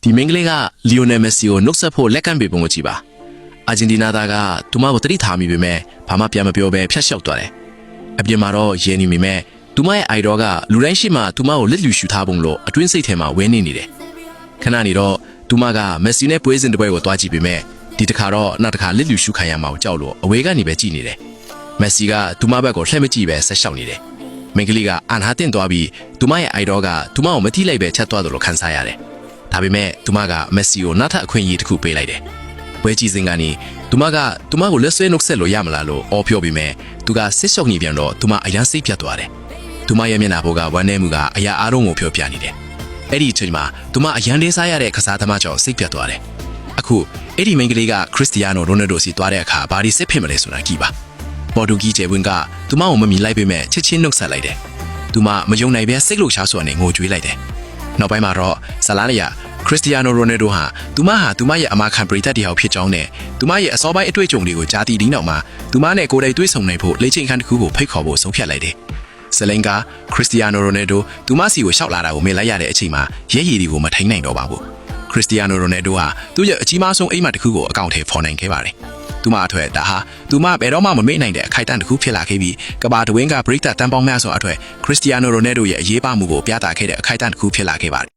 ဒီမင်္ဂလေးကလီယိုနယ်မက်ဆီကိုနှုတ်ဆက်ဖို့လက်ခံပေးပုံကိုကြည့်ပါအာဂျင်တီးနားသားကသူမကိုတတိထားမိပေမဲ့ဘာမှပြန်မပြောဘဲဖျက်လျှောက်သွားတယ်အပြင်မှာတော့ရဲနေမိမဲ့သူမရဲ့အိုင်ဒေါ်ကလူတိုင်းရှိမှသူမကိုလက်လူရှူထားပုံလို့အတွင်းစိတ်ထဲမှာဝဲနေတယ်ခဏနေတော့သူမကမက်ဆီနဲ့ပွဲစဉ်တစ်ပွဲကိုတွားကြည့်ပေမဲ့ဒီတစ်ခါတော့နောက်တစ်ခါလက်လူရှူခံရမှာကိုကြောက်လို့အဝေးကနေပဲကြည့်နေတယ်မက်ဆီကသူမဘက်ကိုလှည့်မကြည့်ပဲဆက်လျှောက်နေတယ်မင်္ဂလိကအန်ဟာတင်သွားပြီးသူမရဲ့အိုင်ဒေါ်ကသူမကိုမထိလိုက်ပဲချက်သွားတယ်လို့ခံစားရတယ်ဒါပေမဲ့သူမကမက်ဆီကိုနောက်ထပ်အခွင့်အရေးတစ်ခုပေးလိုက်တယ်ပွဲကြည့်စဉ်ကနေသူမကိုလက်ဆွဲနှုတ်ဆက်လို့ရမလားလို့အော်ပြောပြီးမဲ့သူကဆစ်ရှော့နေပြန်တော့သူမအရန်စိတ်ပြတ်သွားတယ်သူမရဲ့မျက်နှာပေါ်ကဝမ်းနည်းမှုကအရာအားလုံးကိုပြောပြနေတယ်အဲ့ဒီအချိန်မှာသူမအရန်လေးစားရတဲ့ကစားသမားကြောင့်စိတ်ပြတ်သွားတယ်အခုအဲ့ဒီမိန်းကလေးကခရစ္စတီယာနိုရိုနယ်ဒိုစီသွားတဲ့အခါဘာဒီစစ်ဖြစ်မလဲဆိုတာကြည့်ပါပေါ်တူဂီဂျေဝင်းကသူမကိုမမြင်လိုက်ပေမဲ့ချက်ချင်းနှုတ်ဆက်လိုက်တယ်သူမမယုံနိုင်ပဲစိတ်လှုပ်ရှားစွာနဲ့ငိုကြွေးလိုက်တယ်နောက်ပိုင်းမှာတော့ဇလာလျာခရစ္စတီယာနိုရိုနယ်ဒိုဟာသူမရဲ့အမာခံပရိသတ်တယောက်ဖြစ်ကြောင်းနဲ့သူမရဲ့အစောပိုင်းအတွေ့အကြုံတွေကိုကြားသိပြီးနောက်မှာသူမနဲ့ကိုယ်တိုင်တွေ့ဆုံနိုင်ဖို့လေ့ကျင့်ခန်းတစ်ခုကိုဖိတ်ခေါ်ဖို့ဆုံးဖြတ်လိုက်တယ်။ဆလင်ကခရစ္စတီယာနိုရိုနယ်ဒိုသူမစီကိုရှောက်လာတာကိုမြင်လိုက်ရတဲ့အချိန်မှာရဲရည်တွေကိုမထိန်နိုင်တော့ပါဘူး။ခရစ္စတီယာနိုရိုနယ်ဒိုဟာသူ့ရဲ့အကြီးမားဆုံးအိမ်မက်တစ်ခုကိုအကောင့်ထဲဖော်နိုင်ခဲ့ပါတယ်။သူမအထွတ်ဒါဟာသူမဘယ်တော့မှမမေ့နိုင်တဲ့အခိုက်အတန့်တစ်ခုဖြစ်လာခဲ့ပြီးကဘာတဝင်းကပရိသတ်တန်ပေါင်းများစွာအထွတ်ခရစ္စတီယာနိုရိုနယ်ဒိုရဲ့အရေးပါမှုကိုပြသခဲ့တဲ့အခိုက်အတန့်တစ်ခုဖြစ်လာခဲ့ပါတယ်